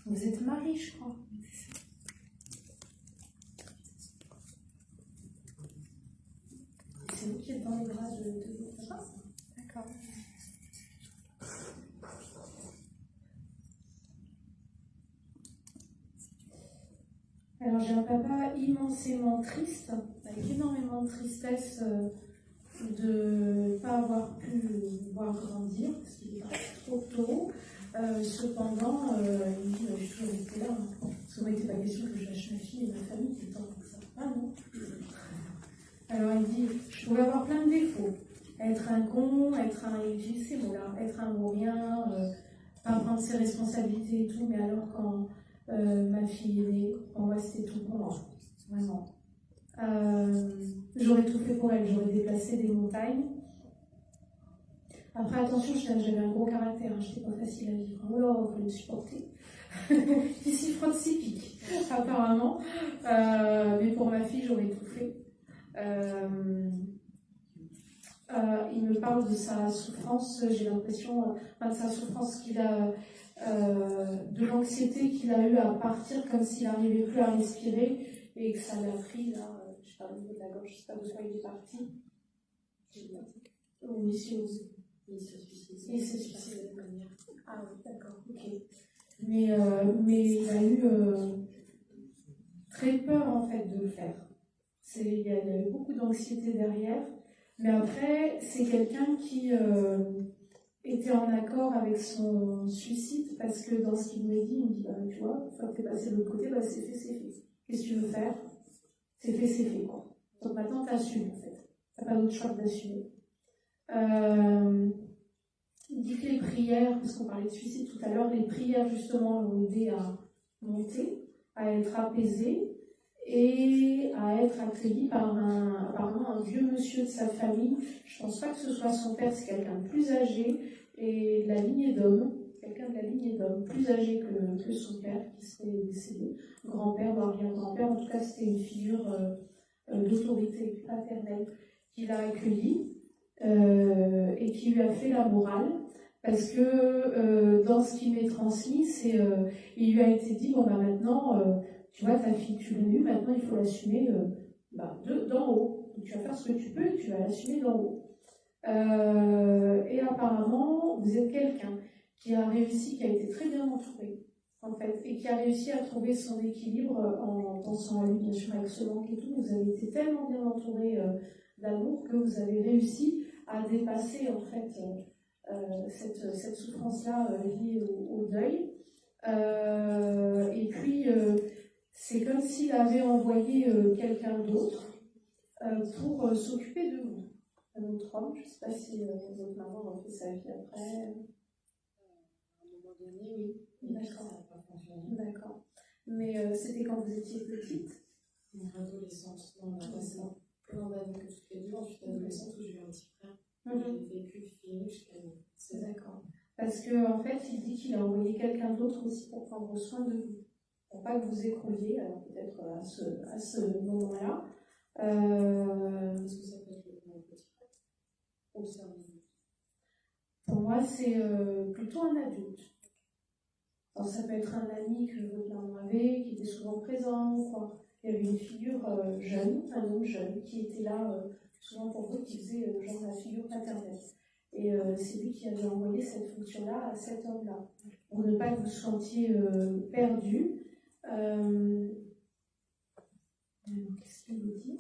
Vous êtes mari, je crois. C'est vous qui êtes dans les bras de votre papa? D'accord. Alors j'ai un papa immensément triste, avec énormément de tristesse de ne pas avoir pu le voir grandir, parce qu'il est parti trop tôt. Cependant, il me dit, je suis toujours resté là. Parce que moi, il n'était pas question que je lâche ma fille et ma famille tout le temps comme ça. Ah non. Alors il dit, je pouvais avoir plein de défauts. Être un con, il dit ces mots-là, être un vaurien, pas prendre ses responsabilités et tout, mais alors quand ma fille est née, pour moi c'était tout pour moi, vraiment. J'aurais tout fait pour elle, j'aurais déplacé des montagnes. Après, attention, j'avais un gros caractère, hein, j'étais pas facile à vivre. Oh là, il fallait me supporter. Qui s'y frotte s'y pique, apparemment. Mais pour ma fille, j'aurais tout fait. Il me parle de sa souffrance, j'ai l'impression, de sa souffrance qu'il a, de l'anxiété qu'il a eu à partir, comme s'il n'arrivait plus à respirer, et que ça l'a pris, là, je sais pas, au niveau de la gorge, je sais pas de quoi il est parti. Oui, si vous. Il s'est suicidé de manière. Ah oui, d'accord, ok. Mais il a eu très peur, en fait, de le faire. Il y a eu beaucoup d'anxiété derrière. Mais après, c'est quelqu'un qui était en accord avec son suicide, parce que dans ce qu'il me dit, il me dit, bah, tu vois, une fois que t'es passé de l'autre côté, bah, c'est fait, c'est fait. Qu'est-ce que tu veux faire? C'est fait, quoi. Donc maintenant, t'assumes, en fait. T'as pas d'autre choix que d'assumer. Il dit que les prières, parce qu'on parlait de suicide tout à l'heure, les prières, justement, l'ont aidé à monter, à être apaisé, et à être accueilli par apparemment un vieux monsieur de sa famille. Je ne pense pas que ce soit son père, c'est quelqu'un de plus âgé, et de la lignée d'hommes, quelqu'un de la lignée d'hommes, plus âgé que son père, qui serait décédé, grand-père ou arrière-grand-père, en tout cas c'était une figure d'autorité paternelle qui l'a accueilli, et qui lui a fait la morale, parce que dans ce qui m'est transmis, il lui a été dit, bon bah maintenant, tu vois, ta fille, tu l'as eue, maintenant il faut l'assumer d'en haut. Donc, tu vas faire ce que tu peux et tu vas l'assumer d'en haut. Et apparemment, vous êtes quelqu'un qui a réussi, qui a été très bien entouré, en fait, et qui a réussi à trouver son équilibre en pensant à lui, bien sûr, avec ce manque et tout. Vous avez été tellement bien entouré d'amour que vous avez réussi à dépasser, en fait, cette souffrance-là liée au deuil. Et puis, c'est comme s'il avait envoyé quelqu'un d'autre pour s'occuper de vous. Un autre homme, je ne sais pas si votre maman a fait sa vie après. À un moment donné, oui. D'accord. Ça n'a pas fonctionné. D'accord. Mais c'était quand vous étiez petite? Une adolescente. On a passé plein d'années que toutes les deux. Ensuite, adolescente où j'ai eu un petit frère. J'ai vécu fille jusqu'à nous. C'est d'accord. Parce qu'en fait, il dit qu'il a envoyé quelqu'un d'autre aussi pour prendre soin de vous. Pour pas que vous écrouliez, alors peut-être à ce moment-là. Est-ce que ça peut être le petit frère? Ou c'est un adulte? Pour moi, c'est plutôt un adulte. Alors, ça peut être un ami que votre maman avait, qui était souvent présent, quoi. Il y avait une figure jeune, un homme jeune, qui était là souvent pour vous, qui faisait genre la figure paternelle. Et c'est lui qui avait envoyé cette fonction-là à cet homme-là, pour ne pas que vous sentiez perdu. Qu'est-ce qu'il vous dit?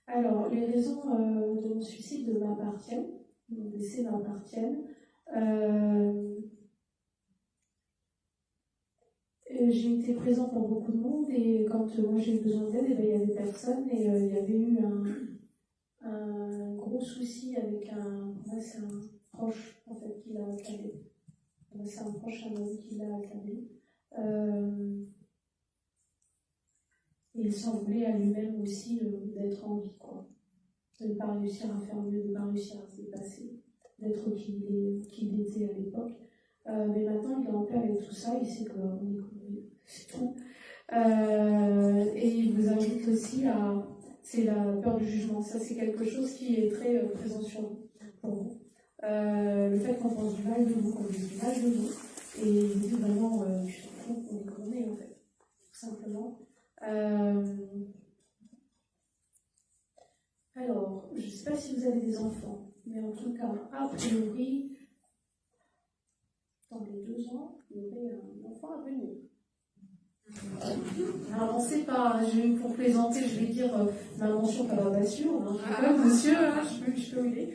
Alors, les raisons de mon suicide m'appartiennent, de mon décès m'appartiennent. J'ai été présent pour beaucoup de monde, et quand moi j'ai eu besoin d'aide, il y avait personne, et il y avait eu un gros souci avec moi c'est un proche en fait qui l'a accablé. C'est un proche, un ami qui l'a accablé. Et il semblait à lui-même aussi d'être en vie, quoi. De ne pas réussir à faire mieux, de ne pas réussir à se dépasser, d'être qui il était à l'époque. Mais maintenant, il est en paix avec tout ça, il sait qu'on est connu, c'est tout. Et il vous invite aussi à... C'est la peur du jugement. Ça, c'est quelque chose qui est très présent sur vous, pour vous. Le fait qu'on pense du mal de vous, qu'on dise du mal de vous. Et il vous dit vraiment, fou qu'on est comme on est, en fait, tout simplement. Alors, je ne sais pas si vous avez des enfants, mais en tout cas, a priori, dans les 2 ans, il y aurait un enfant à venir. Alors, on ne sait pas, pour plaisanter, je vais dire ma mention pas sûre, hein, monsieur, hein, je peux où il est.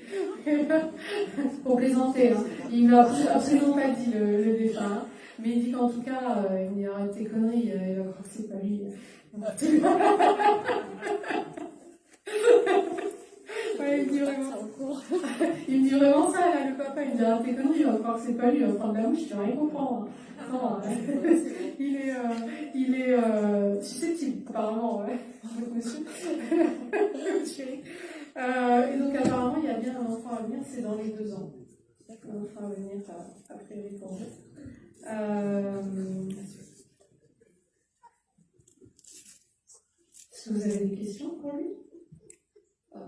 Pour plaisanter, hein. Il ne m'a absolument pas dit le défunt, hein. Mais il dit qu'en tout cas, il y aura tes conneries, il va croire que c'est pas lui. Ouais, il me dit vraiment ça, là, le papa, il me dit ah, tes conneries, il va croire que c'est pas lui, il va prendre la mouche, tu vas rien comprendre. Non, il est susceptible, apparemment, ouais, monsieur. Et donc, apparemment, il y a bien un enfant à venir, c'est dans les 2 ans. Un enfant à venir, a priori, pour vous. Est-ce que vous avez des questions pour lui?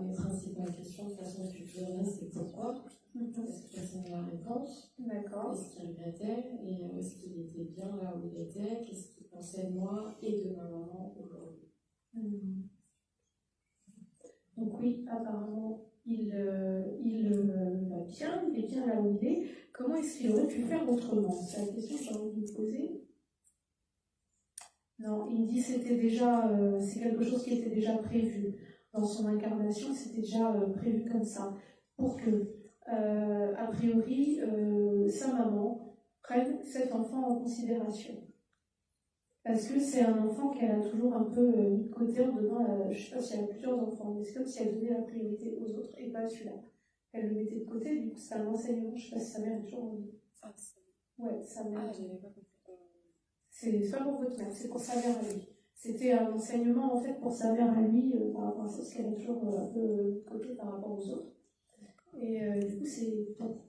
Mes principales questions, de toute façon, ce que je dirais, c'est pourquoi. Est-ce que ça la réponse? D'accord. Est-ce qu'il regrettait? Et est-ce qu'il était bien là où il était? Qu'est-ce qu'il pensait de moi et de ma maman aujourd'hui? Donc oui, apparemment, il va bien, il est bien là où il est. Comment est-ce qu'il aurait pu faire autrement? C'est la question que j'ai envie de vous poser. Non, il me dit que c'était déjà, c'est quelque chose qui était déjà prévu. Dans son incarnation, c'était déjà prévu comme ça, pour que, a priori, sa maman prenne cet enfant en considération. Parce que c'est un enfant qu'elle a toujours un peu mis de côté en donnant, je ne sais pas si elle a plusieurs enfants, mais c'est comme si elle donnait la priorité aux autres et pas à celui-là. Elle le mettait de côté, du coup c'est un enseignement, je ne sais pas si sa mère est toujours en vie. Ouais, sa mère. Ah, j'avais pas compris. C'est pas pour votre mère, c'est pour sa mère à lui. C'était un enseignement en fait pour sa mère à lui par rapport à ça, parce qu'elle est toujours un peu de côté par rapport aux autres. Et du coup, c'est pour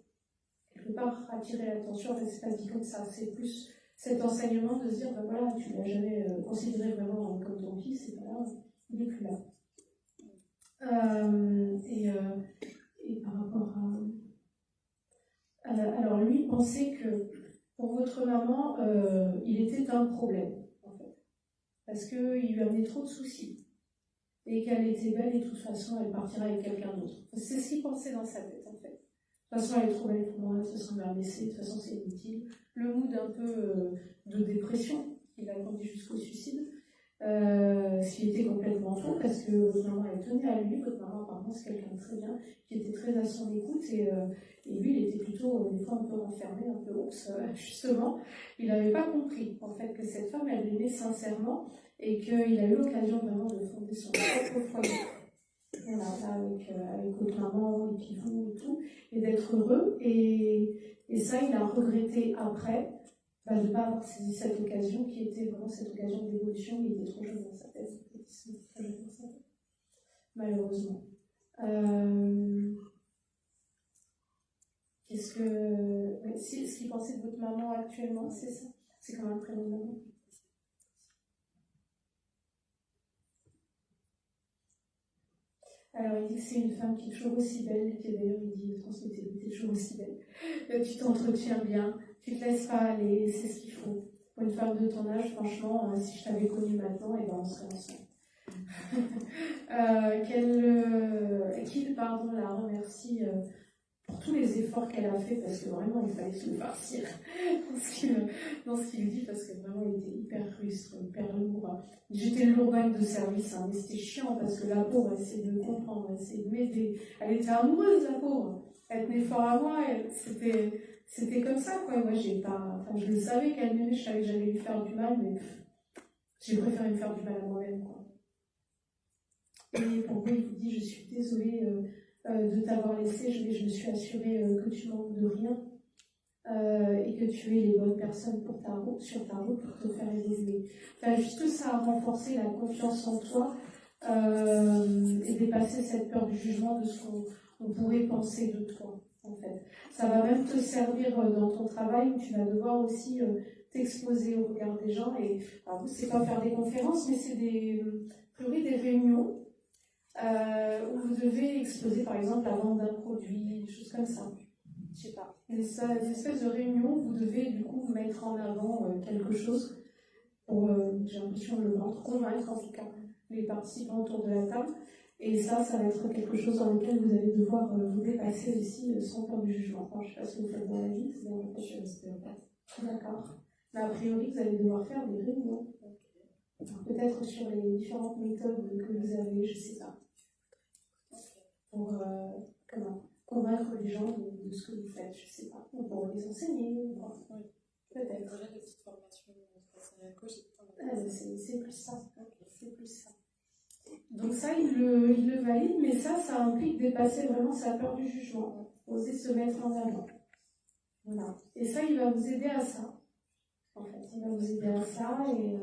quelque part attirer l'attention, en fait, c'est pas dit comme ça, c'est plus cet enseignement de se dire, ben voilà, tu l'as jamais considéré vraiment comme ton fils, c'est pas là, il n'est plus là. Et par rapport à. Alors lui pensait que pour votre maman, il était un problème, en fait. Parce qu'il lui amenait trop de soucis. Et qu'elle était belle et de toute façon, elle partirait avec quelqu'un d'autre. C'est ce qu'il pensait dans sa tête, en fait. De toute façon, elle est trop belle pour moi, de toute façon, elle m'a laissé, de toute façon, c'est inutile. Le mood un peu de dépression qui l'a conduit jusqu'au suicide. Ce qui était complètement faux parce que votre maman, elle tenait à lui. Votre maman, apparemment, c'est quelqu'un de très bien, qui était très à son écoute. Et lui, il était plutôt, des fois, un peu renfermé, un peu ours, justement. Il n'avait pas compris, en fait, que cette femme, elle l'aimait sincèrement et qu'il a eu l'occasion vraiment de fonder son propre foyer. Voilà, avec votre maman, et puis vous et tout, et d'être heureux. Et ça, il a regretté après de ne pas avoir saisi cette occasion qui était vraiment cette occasion d'évolution. Il était trop jeune dans sa tête. Malheureusement. Qu'est-ce que. Ce qu'il pensait de votre maman actuellement, c'est ça? C'est quand même un prénom de maman. Alors, il dit que c'est une femme qui est toujours aussi belle, et qui d'ailleurs, il dit, transmettez, tu es toujours aussi belle. Tu t'entretiens bien, tu te laisses pas aller, c'est ce qu'il faut. Pour une femme de ton âge, franchement, si je t'avais connue maintenant, et ben on serait ensemble. Qu'il la remercie pour tous les efforts qu'elle a fait, parce que vraiment, il fallait se le farcir dans ce qu'il dit, parce que vraiment, il était hyper rustre, hyper lourd. J'étais le lourbagne de service, hein, mais c'était chiant, parce que la pauvre, elle essayait de me comprendre, elle essayait de m'aider. Elle était amoureuse, la pauvre. Elle tenait fort à moi, c'était comme ça, quoi. Et moi, je le savais qu'elle m'aimait, je savais que j'allais lui faire du mal, mais j'ai préféré me faire du mal à moi-même, quoi. Et pour moi, il vous dit, je suis désolée de t'avoir laissé, je me suis assurée que tu manques de rien et que tu es les bonnes personnes sur ta route pour te faire évoluer. Enfin, juste ça a renforcé la confiance en toi et dépasser cette peur du jugement de ce qu'on pourrait penser de toi, en fait. Ça va même te servir dans ton travail où tu vas devoir aussi t'exposer au regard des gens. Et alors, c'est pas faire des conférences, mais c'est des réunions où vous devez exposer par exemple la vente d'un produit, des choses comme ça. je sais pas, une espèce de réunion, vous devez du coup mettre en avant quelque chose pour, j'ai l'impression, le ventre, convaincre en tout cas les participants autour de la table. Et ça va être quelque chose dans lequel vous allez devoir vous dépasser aussi sans peur du jugement. Enfin, je ne sais pas ce que vous faites dans la vie, c'est bien quelque chose. D'accord. Mais a priori, vous allez devoir faire des réunions. Peut-être sur les différentes méthodes que vous avez, je ne sais pas. Pour convaincre les gens de ce que vous faites, je ne sais pas. Ou pour les enseigner. Peut-être. Déjà des petites formations face à la coach. C'est plus ça. C'est plus ça. Donc ça, il le valide, mais ça implique dépasser vraiment sa peur du jugement, oser se mettre en avant. Voilà. Et ça, il va vous aider à ça. En fait, il va vous aider à ça et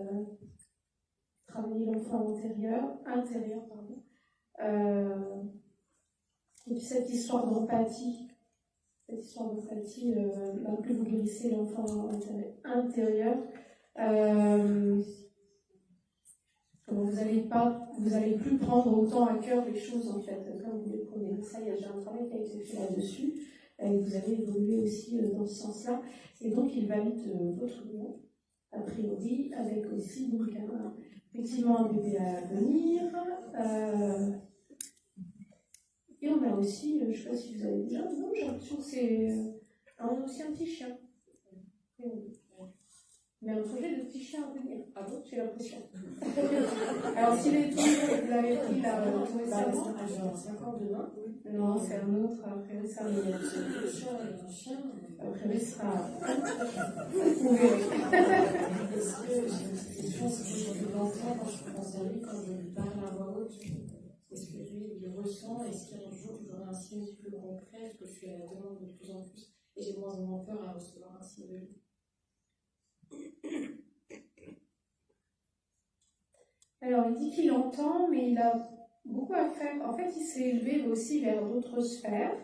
travailler l'enfant intérieur, pardon. Et puis cette histoire d'empathie, plus vous guérissez l'enfant intérieur, vous allez plus prendre autant à cœur les choses en fait, comme vous les prenez. Ça, il y a déjà un travail qui a été fait là-dessus, et vous allez évoluer aussi dans ce sens-là. Et donc, il valide votre union, a priori, avec aussi donc effectivement un bébé à venir. Et on a aussi, je ne sais pas si vous avez déjà, non, j'ai l'impression que on a aussi un petit chien. Mais un projet de petit chien à venir. Ah bon, j'ai l'impression. Alors, s'il est toujours, vous l'avez pris là, tout récemment. C'est encore demain. Non, c'est un autre. Après, ça, le chien. Après, il sera. Vous verrez. Est-ce que j'ai une question, c'est que l'enfant, quand je pense à lui, quand je lui parle à voix haute, est-ce que lui, il le ressent? Est-ce qu'il y a un jour où j'aurai un signe plus concret? Est-ce que je suis à la demande de plus en plus? Et j'ai de moins en moins peur à recevoir un signe de lui. Alors, il dit qu'il entend, mais il a beaucoup à faire. En fait, il s'est élevé aussi vers d'autres sphères.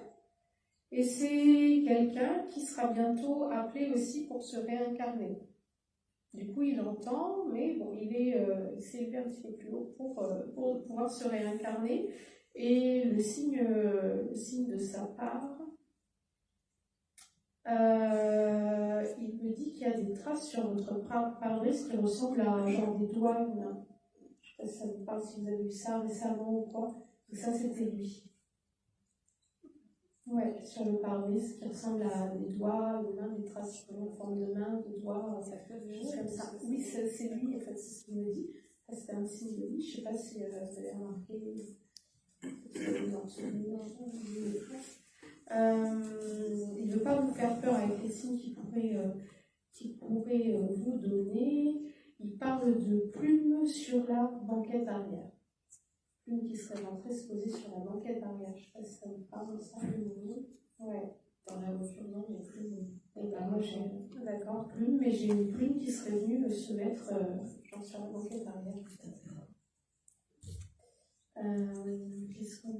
Et c'est quelqu'un qui sera bientôt appelé aussi pour se réincarner. Du coup, il entend, mais bon, il s'est élevé un petit peu plus haut pour pouvoir se réincarner. Et le signe de sa part, il me dit qu'il y a des traces sur votre pare-brise qui ressemblent à genre des doigts humains. Je ne sais pas si ça vous parle, si vous avez vu ça récemment ou quoi. Donc ça, c'était lui. Ouais, sur le pare-brise qui ressemble à des doigts humains, des traces en forme de main, de doigts, ça fait des choses comme ça. Oui, c'est lui, en fait, c'est ce qu'il me dit. Ça, c'était un signe de lui. Je ne sais pas si vous avez remarqué. Il ne veut pas vous faire peur avec les signes qu'il pourrait vous donner. Il parle de plumes sur la banquette arrière. Plumes qui seraient en train de se poser sur la banquette arrière. Je ne sais pas si ça vous parle, ça. Ouais. Dans la voiture, non, il y a plumes. Et ben moi j'ai, d'accord, plume, mais j'ai une plume qui serait venue se mettre genre sur la banquette arrière. Qu'est-ce qu'on a?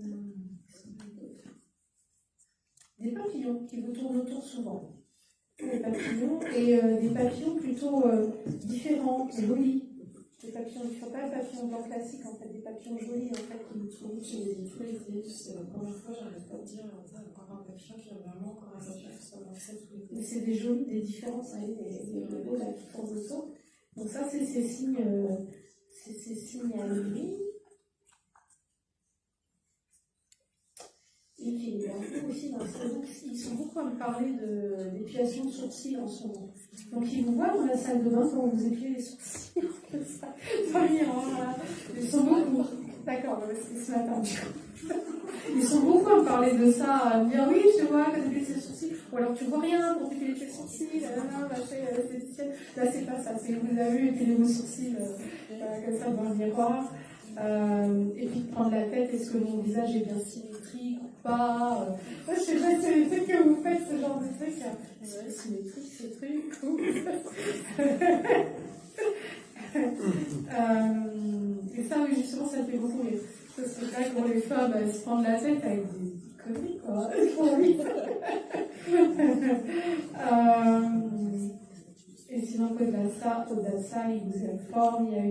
Des papillons qui vous tournent autour souvent. Des papillons, et des papillons plutôt différents, jolis. Des papillons différents, pas des papillons blancs classiques en fait, des papillons jolis en fait qui vous tournent. Tous les idées, c'est la première fois, j'arrive pas à dire, encore un papillon qui a vraiment encore un papillon qui s'en fait tous les. Mais c'est des jolis, des différents, ça y est, des beaux là qui tournent autour. Donc ça c'est ces signes à lui. Et puis, il y a un peu aussi dans ils sont beaucoup à me parler d'épilation de sourcils en ce moment. Donc, ils vous voient dans la salle de bain quand vous épilez les sourcils. Comme ça. Voilà. Ils sont beaucoup. D'accord, c'est ce matin. Ils sont beaucoup à me parler de ça, à me dire oui, je vois, quand tu épiles tes sourcils. Ou alors, tu vois rien pour épiler tes sourcils. Là, c'est pas ça. C'est que vous avez épilé vos sourcils comme ça devant le miroir. Et puis de prendre la tête, est-ce que mon visage est bien symétrique ou pas? Je sais pas, c'est les trucs que vous faites, ce genre de trucs. C'est symétrique, ce truc. Et ça, oui, justement, ça me fait beaucoup rire. Parce que c'est vrai que pour les femmes, elles se prennent la tête avec des conneries, quoi. Et sinon, au-delà de ça, il vous informe, il y a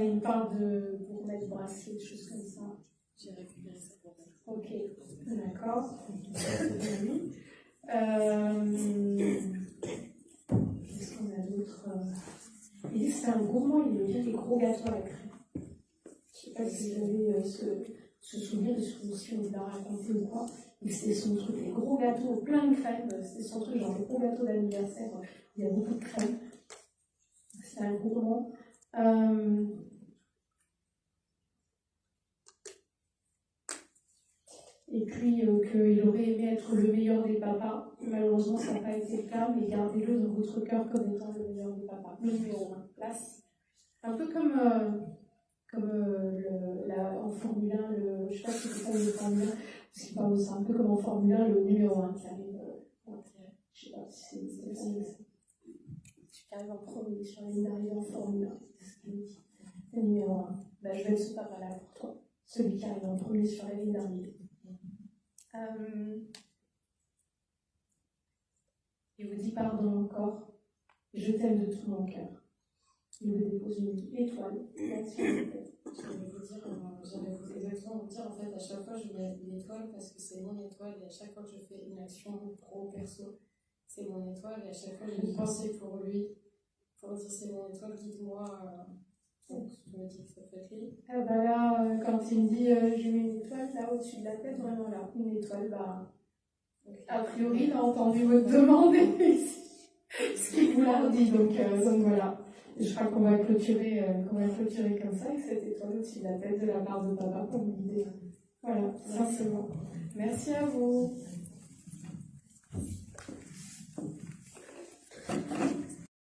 il parle de pour mettre bracelet, des choses comme ça. J'ai récupéré ça pour Ok. D'accord. Oui. Qu'est-ce qu'on a d'autre? Il dit que c'est un gourmand, il aime bien les gros gâteaux à la crème. Je ne sais pas si vous avez ce souvenir, si on vous l'a raconté ou quoi. Mais c'était son truc, les gros gâteaux plein de crème. C'était son truc, genre les gros gâteaux d'anniversaire, il y a beaucoup de crème. C'est un gourmand. Et puis qu'il aurait aimé être le meilleur des papas. Malheureusement, ça n'a pas été le cas, mais gardez-le dans votre cœur comme étant le meilleur des papas. Le numéro 1, place. Un peu comme en Formule 1, je ne sais pas si c'est ça le Formule 1, parce qu'il parle de ça, un peu comme en Formule 1, le numéro 1 qui arrive. Je ne sais pas si c'est ça. Celui qui arrive en premier sur la ligne d'arrivée en Formule 1. C'est ce qu'il dit. Le numéro 1. Ben, je vais ce papa-là pour toi. Celui qui arrive en premier sur la ligne d'arrivée. Il vous dit pardon encore. Je t'aime de tout mon cœur. Il vous dépose une étoile. J'allais exactement vous dire, en fait, à chaque fois, je mets une étoile parce que c'est mon étoile, et à chaque fois que je fais une action pro, perso, c'est mon étoile, et à chaque fois, j'ai une pensée pour lui, pour dire c'est mon étoile, guide-moi. Donc, je me dis que ça peut être lui. Ah bah là, quand il me dit j'ai mis une étoile là au-dessus de la tête, vraiment là, une étoile, bah, a priori, il a entendu votre demande et ce qu'il vous l'a dit, donc voilà. Je crois qu'on va clôturer comme ça, avec cette étoile au-dessus de la tête de la part de papa pour vous guider. Voilà, simplement. Merci à vous.